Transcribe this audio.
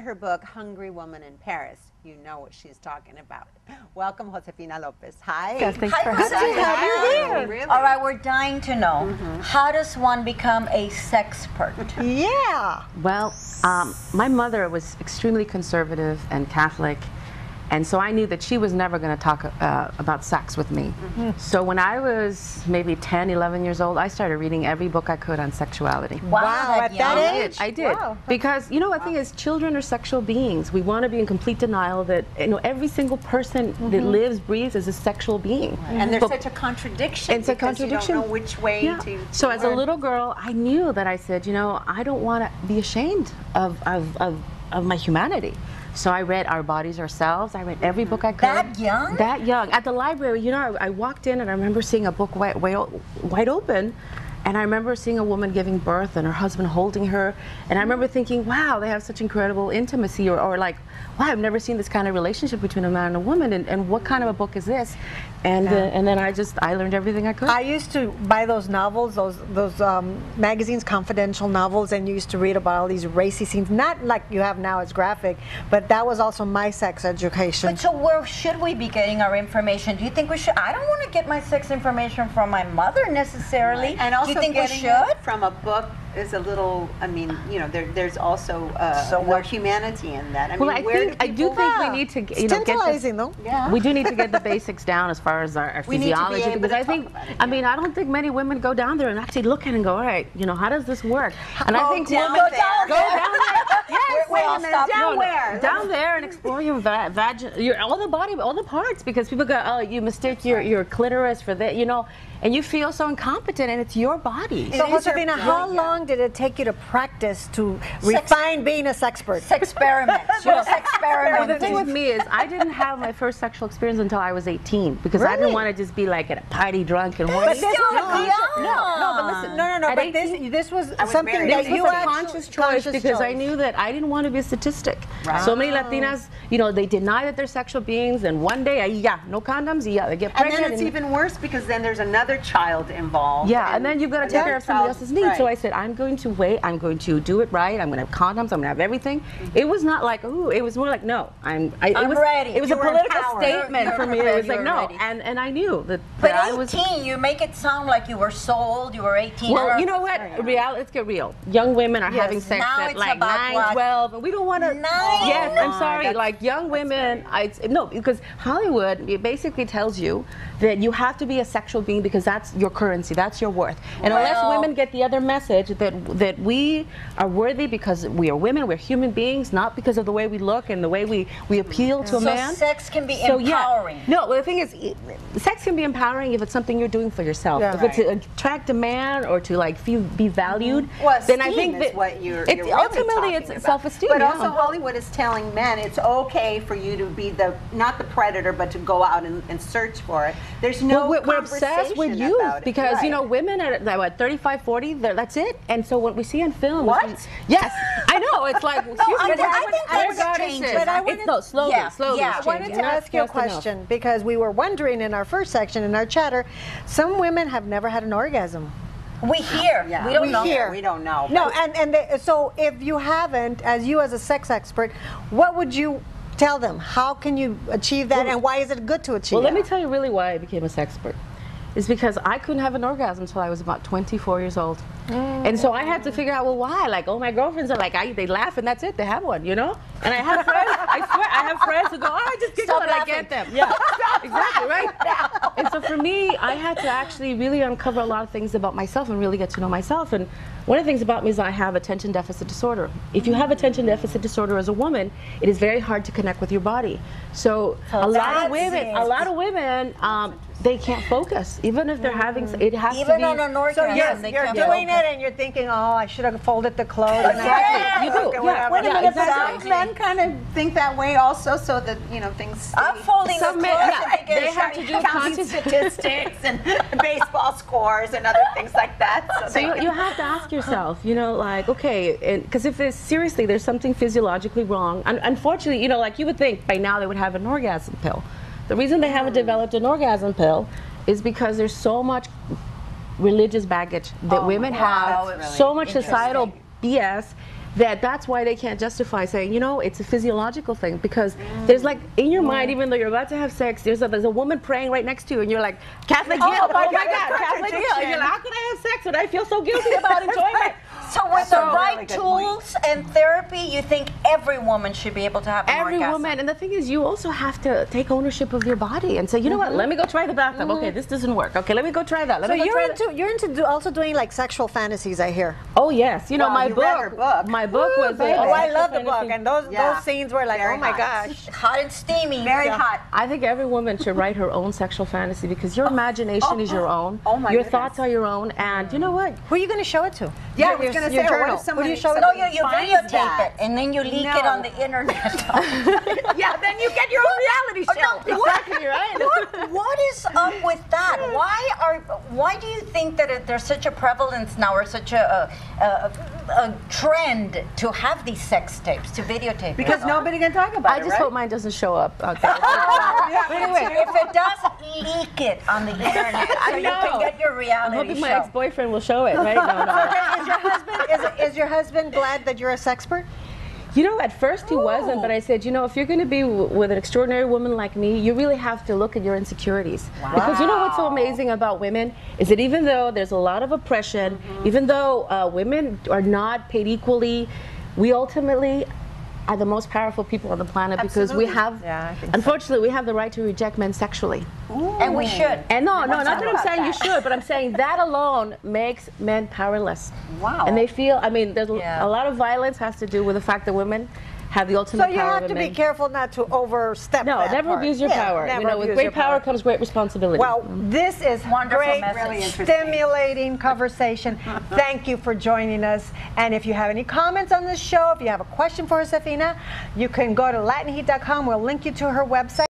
her book, Hungry Woman in Paris, you know what she's talking about. Welcome, Josefina Lopez. Hi. Yes, thanks for Hi, having me. Josefina. Really? All right, we're dying to know, how does one become a sexpert? Yeah. Well, my mother was extremely conservative and Catholic, and so I knew that she was never going to talk about sex with me. So when I was maybe 10, 11 years old, I started reading every book I could on sexuality. Wow, at that age? I did. Wow. Because, you know, the thing is, children are sexual beings. We want to be in complete denial that, you know, every single person that lives, breathes is a sexual being. And there's such a contradiction. It's a contradiction. You don't know which way to So as a little girl, I knew that I said, you know, I don't want to be ashamed of my humanity. So I read Our Bodies, Ourselves. I read every book I could. That young? That young. At the library, you know, I walked in and I remember seeing a book wide open, and I remember seeing a woman giving birth and her husband holding her, and I remember thinking, wow, they have such incredible intimacy, or like, wow, I've never seen this kind of relationship between a man and a woman, and what kind of a book is this? And then I learned everything I could. I used to buy those novels, those magazines, confidential novels, and you used to read about all these racy scenes. Not like you have now, it's graphic, but that was also my sex education. But so where should we be getting our information? Do you think we should? I don't want to get my sex information from my mother necessarily. And also do you think we getting should? it from a book is a little, I mean, you know, there's also more humanity in that. I mean, I do think we need to, you know, get tantalizing, though. Yeah. we do need to get the basics down as far as our We need to be physiology, able because to I talk think, about it, I mean, I don't think many women go down there and actually look at it and go, all right, you know, how does this work? And I think down women there. go down there. Yes, Wait a minute, down where? Down there and explore your all the body, all the parts, because people go, oh, you mistake your clitoris for that, you know, and you feel so incompetent, and it's your body. So, Josefina, how long did it take you to practice to refine being a sexpert? Sexperiment. She was Well, experimenting. the thing with me is I didn't have my first sexual experience until I was 18, because I didn't want to just be like at a party drunk and horny. But this was No, but listen. No, At but 18, this was was something married. that This you was a actually conscious choice, because I knew that I didn't want to be a statistic. Right. So many Latinas, you know, they deny that they're sexual beings, and one day, no condoms, they get And pregnant. then it's even worse, because then there's another child involved. Yeah, and then you've got to take care of somebody else's needs. Right. So I said, I'm going to wait. I'm going to do it right. I'm going to have condoms. I'm going to have everything. It was not like, ooh. It was more like, no. I'm ready. It was You a were political empowered. statement You're for me. prepared. It was like, You were no. ready. And I knew that. But I was. 18, you make it sound like you were so old. You were 18. Well, you know what? Let's get real. Young women are having sex Now at it's like about 9, what? 12, and we don't want to. 9? Yes, I'm sorry. Like young women, no, because Hollywood, it basically tells you that you have to be a sexual being because that's your currency, that's your worth. And unless women get the other message that we are worthy because we are women, we're human beings, not because of the way we look and the way we appeal to a man. So sex can be empowering. Yeah. No, well, the thing is, sex can be empowering if it's something you're doing for yourself. Yeah. If it's to attract a man or to like be valued, Well, then I think is that what you're it, really ultimately talking it's about. self-esteem. But yeah. also Hollywood is telling men it's okay for you to be not the predator, but to go out and search for it. There's no we're obsessed with conversation youth about it. because you know Right. women are like, what, 35, 40, that's it. And so what we see in film, What? yes, I know. It's like excuse me, I think their that's goddesses. changing. But I wanted- No, slowly, Yeah, slowly. yeah. it's I wanted changing, to not ask you a fast enough. question because we were wondering in our first section in our chatter, some women have never had an orgasm. We hear. Yeah. We don't We know. hear. We don't know. No, so if you haven't, as a sex expert, what would you tell them? How can you achieve that, and why is it good to achieve Well, let that? me tell you really why I became a sexpert. Is because I couldn't have an orgasm until I was about 24 years old. And so I had to figure out, well, why? Like, oh, my girlfriends are like, they laugh and that's it, they have one, you know? And I have friends, I swear, I have friends who go, oh, I just giggle Stop and I laughing. get them. Yeah, exactly, right? And so for me, I had to actually really uncover a lot of things about myself and really get to know myself. And one of the things about me is I have attention deficit disorder. If you have attention deficit disorder as a woman, it is very hard to connect with your body. So a lot of women, they can't focus, even if they're having. It has Even to be. on an orgasm, Yes, they you're can't doing focus. it and you're thinking, oh, I should have folded the clothes. Exactly. You do. Okay, Yeah. whatever. Wait a Yeah, minute, but exactly. don't men kind of think that way also, so that things. I'm folding the Some clothes men- and yeah, thinking, they have to do counting conscious. statistics and baseball scores and other things like that. So you have to ask yourself, you know, like, okay, because if there's seriously, there's something physiologically wrong. And unfortunately, you know, like you would think by now they would have an orgasm pill. The reason they haven't developed an orgasm pill is because there's so much religious baggage that women have, that's really so much societal BS that's why they can't justify saying, you know, it's a physiological thing, because there's like in your mind, even though you're about to have sex, there's a woman praying right next to you, and you're like, Catholic guilt, oh my God, Catholic guilt. And you're like, how can I have sex when I feel so guilty about enjoying it? So with the right tools and therapy, you think every woman should be able to have an Every orgasm? woman, and the thing is, you also have to take ownership of your body and say, you know what, let me go try the bathtub. Okay, this doesn't work. Okay, let me go try that. Let So me go you're try that. you're into also doing like sexual fantasies, I hear. Oh yes, you know, Well, my you read her book. my book was. Oh, I love the book, fantasy. and those scenes were like, Very oh my hot. gosh. Hot and steamy. Very hot. I think every woman should write her own sexual fantasy, because your imagination is your own. Oh my your goodness. thoughts are your own, and you know what? Who are you going to show it to? Yeah, I Your- was going to your say, what journal. if someone Who do you show it No, to? you finds videotape that? it and then you leak it No. on the internet. Yeah, then you get your own reality show. Exactly right. What is up with that? Why do you think that there's such a prevalence now, or such a trend to have these sex tapes, to videotape? Because it? nobody can talk about I it, just right? hope mine doesn't show up out there. But anyway, if it does, leak it on the internet so you can get your I'm reality hoping my show. ex-boyfriend will show it, right? No. Is your husband glad that you're a sexpert? You know, at first he wasn't, but I said, you know, if you're going to be with an extraordinary woman like me, you really have to look at your insecurities. Because you know what's so amazing about women is that even though there's a lot of oppression, even though women are not paid equally, we ultimately are the most powerful people on the planet, because we have, unfortunately, we have the right to reject men sexually. And we should. And no, not that I'm about saying you that. should, but I'm saying that alone makes men powerless. Wow. And they feel, I mean, there's Yeah. a lot of violence has to do with the fact that women have the ultimate So you power have over to be men. careful not to overstep No, that never part. abuse your Yeah, power. never You know, with abuse great your power comes great responsibility. Well, this is Wonderful great, message. Really interesting. stimulating conversation. Thank you for joining us. And if you have any comments on this show, if you have a question for Josefina, you can go to latinheat.com. We'll link you to her website.